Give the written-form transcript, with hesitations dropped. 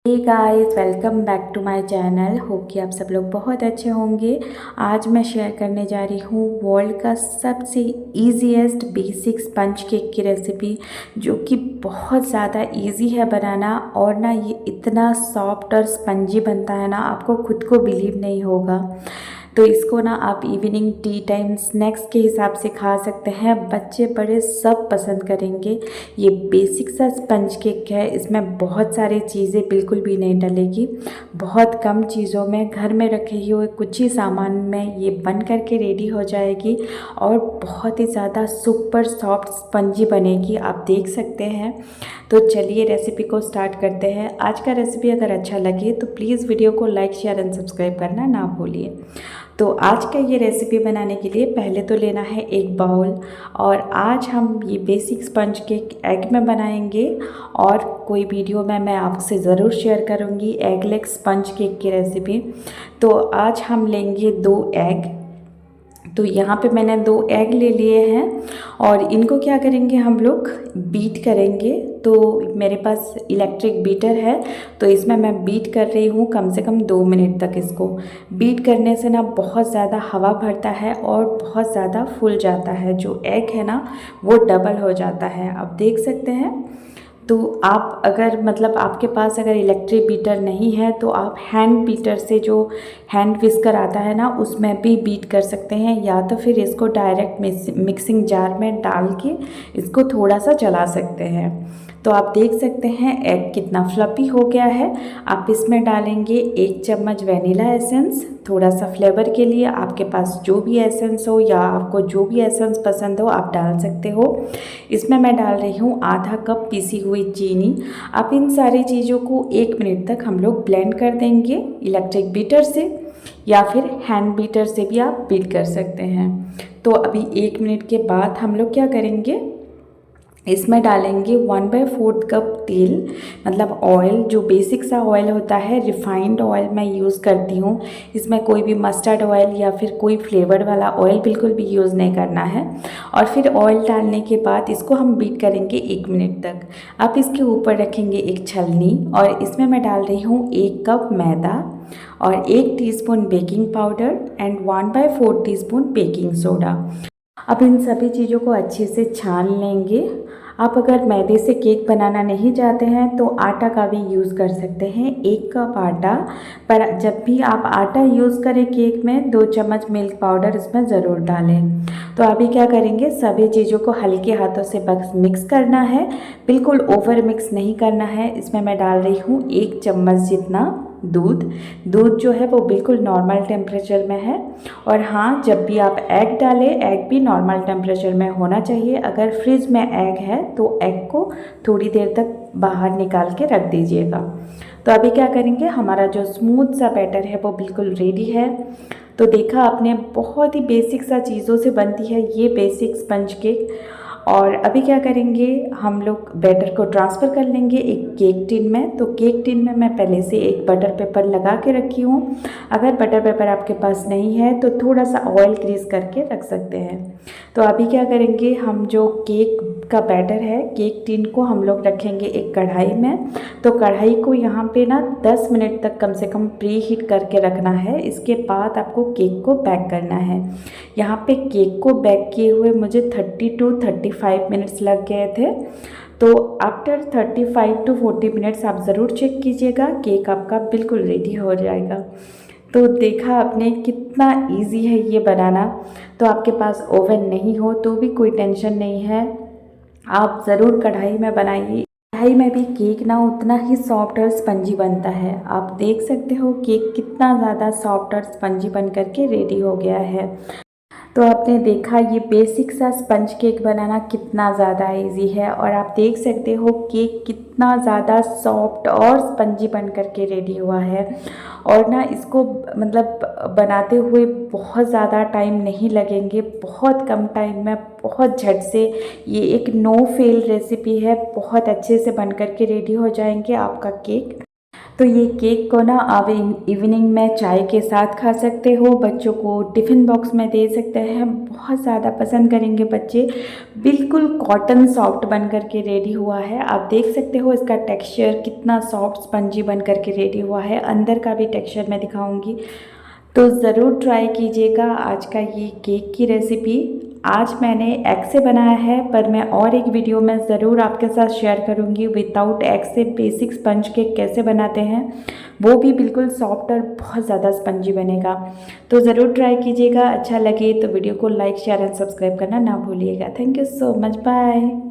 Hey guys, welcome back to my channel. Hope कि आप सब लोग बहुत अच्छे होंगे। आज मैं शेयर करने जा रही हूँ वर्ल्ड का सबसे इजीएस्ट बेसिक स्पंज केक की रेसिपी, जो कि बहुत ज़्यादा इजी है बनाना। और ना ये इतना सॉफ्ट और स्पंजी बनता है ना, आपको खुद को बिलीव नहीं होगा। तो इसको ना आप इवनिंग टी टाइम स्नैक्स के हिसाब से खा सकते हैं। बच्चे बड़े सब पसंद करेंगे। ये बेसिक सा स्पंज केक है, इसमें बहुत सारी चीज़ें बिल्कुल भी नहीं डलेगी। बहुत कम चीज़ों में, घर में रखे हुए कुछ ही सामान में ये बन करके रेडी हो जाएगी और बहुत ही ज़्यादा सुपर सॉफ्ट स्पंजी बनेगी, आप देख सकते हैं। तो चलिए रेसिपी को स्टार्ट करते हैं। आज का रेसिपी अगर अच्छा लगे तो प्लीज़ वीडियो को लाइक शेयर एंड सब्सक्राइब करना ना भूलिए। तो आज का ये रेसिपी बनाने के लिए पहले तो लेना है एक बाउल, और आज हम ये बेसिक स्पंज केक एग में बनाएंगे। और कोई वीडियो में मैं आपसे ज़रूर शेयर करूँगी एग लेग स्पंज केक की रेसिपी। तो आज हम लेंगे 2 एग। तो यहाँ पे मैंने 2 एग ले लिए हैं और इनको क्या करेंगे, हम लोग बीट करेंगे। तो मेरे पास इलेक्ट्रिक बीटर है, तो इसमें मैं बीट कर रही हूँ कम से कम 2 मिनट तक। इसको बीट करने से ना बहुत ज़्यादा हवा भरता है और बहुत ज़्यादा फूल जाता है। जो एग है ना वो डबल हो जाता है, आप देख सकते हैं। तो आप अगर आपके पास अगर इलेक्ट्रिक बीटर नहीं है तो आप हैंड बीटर से, जो हैंड विस्कर आता है ना, उसमें भी बीट कर सकते हैं, या तो फिर इसको डायरेक्ट मिक्सिंग जार में डाल के इसको थोड़ा सा चला सकते हैं। तो आप देख सकते हैं एग कितना फ्लफी हो गया है। आप इसमें डालेंगे 1 चम्मच वनीला एसेंस, थोड़ा सा फ्लेवर के लिए। आपके पास जो भी एसेंस हो या आपको जो भी एसेंस पसंद हो आप डाल सकते हो। इसमें मैं डाल रही हूँ आधा कप पीसी हुई चीनी। अब इन सारी चीज़ों को 1 मिनट तक हम लोग ब्लेंड कर देंगे इलेक्ट्रिक बीटर से, या फिर हैंड बीटर से भी आप बीट कर सकते हैं। तो अभी 1 मिनट के बाद हम लोग क्या करेंगे, इसमें डालेंगे 1/4 कप तेल, ऑयल, जो बेसिक सा ऑयल होता है। रिफाइंड ऑयल मैं यूज़ करती हूँ। इसमें कोई भी मस्टर्ड ऑयल या फिर कोई फ्लेवर वाला ऑयल बिल्कुल भी यूज़ नहीं करना है। और फिर ऑयल डालने के बाद इसको हम बीट करेंगे 1 मिनट तक। अब इसके ऊपर रखेंगे एक छलनी, और इसमें मैं डाल रही हूँ 1 कप मैदा और 1 teaspoon baking powder and 1/4 teaspoon baking soda. अब इन सभी चीज़ों को अच्छे से छान लेंगे। आप अगर मैदे से केक बनाना नहीं चाहते हैं तो आटा का भी यूज़ कर सकते हैं, 1 कप आटा। पर जब भी आप आटा यूज़ करें केक में, 2 चम्मच मिल्क पाउडर इसमें ज़रूर डालें। तो अभी क्या करेंगे, सभी चीज़ों को हल्के हाथों से बस मिक्स करना है, बिल्कुल ओवर मिक्स नहीं करना है। इसमें मैं डाल रही हूँ 1 चम्मच जितना दूध जो है वो बिल्कुल नॉर्मल टेम्परेचर में है। और हाँ, जब भी आप एग डालें, एग भी नॉर्मल टेम्परेचर में होना चाहिए। अगर फ्रिज में एग है तो एग को थोड़ी देर तक बाहर निकाल के रख दीजिएगा। तो अभी क्या करेंगे, हमारा जो स्मूथ सा बैटर है वो बिल्कुल रेडी है। तो देखा आपने, बहुत ही बेसिक सा चीज़ों से बनती है ये बेसिक स्पंज केक। और अभी क्या करेंगे, हम लोग बैटर को ट्रांसफ़र कर लेंगे एक केक टिन में। तो केक टिन में मैं पहले से एक बटर पेपर लगा के रखी हूँ। अगर बटर पेपर आपके पास नहीं है तो थोड़ा सा ऑयल ग्रीस करके रख सकते हैं। तो अभी क्या करेंगे, हम जो केक का बैटर है, केक टिन को हम लोग रखेंगे एक कढ़ाई में। तो कढ़ाई को यहाँ पे ना 10 मिनट तक कम से कम प्री हीट करके रखना है। इसके बाद आपको केक को बेक करना है। यहाँ पे केक को बेक किए हुए मुझे 30 to 35 मिनट्स लग गए थे। तो आफ्टर 35 to 40 मिनट्स आप ज़रूर चेक कीजिएगा, केक आपका बिल्कुल रेडी हो जाएगा। तो देखा आपने कितना इजी है ये बनाना। तो आपके पास ओवन नहीं हो तो भी कोई टेंशन नहीं है, आप ज़रूर कढ़ाई में बनाइए। कढ़ाई में भी केक ना उतना ही सॉफ्ट और स्पंजी बनता है। आप देख सकते हो केक कितना ज़्यादा सॉफ्ट और स्पंजी बन करके रेडी हो गया है। तो आपने देखा ये बेसिक सा स्पंज केक बनाना कितना ज़्यादा इजी है, और आप देख सकते हो केक कितना ज़्यादा सॉफ्ट और स्पंजी बन करके रेडी हुआ है। और ना इसको बनाते हुए बहुत ज़्यादा टाइम नहीं लगेंगे, बहुत कम टाइम में बहुत झट से ये एक नो फेल रेसिपी है, बहुत अच्छे से बन करके रेडी हो जाएंगे आपका केक। तो ये केक को ना आप इवनिंग में चाय के साथ खा सकते हो, बच्चों को टिफ़िन बॉक्स में दे सकते हैं, बहुत ज़्यादा पसंद करेंगे बच्चे। बिल्कुल कॉटन सॉफ्ट बन कर के रेडी हुआ है, आप देख सकते हो इसका टेक्सचर कितना सॉफ्ट स्पंजी बन कर के रेडी हुआ है। अंदर का भी टेक्सचर मैं दिखाऊंगी, तो ज़रूर ट्राई कीजिएगा आज का ये केक की रेसिपी। आज मैंने एग से बनाया है, पर मैं और एक वीडियो में ज़रूर आपके साथ शेयर करूंगी विदाउट एग से बेसिक स्पंज केक कैसे बनाते हैं, वो भी बिल्कुल सॉफ्ट और बहुत ज़्यादा स्पंजी बनेगा। तो ज़रूर ट्राई कीजिएगा, अच्छा लगे तो वीडियो को लाइक शेयर एंड सब्सक्राइब करना ना भूलिएगा। Thank you so much, bye.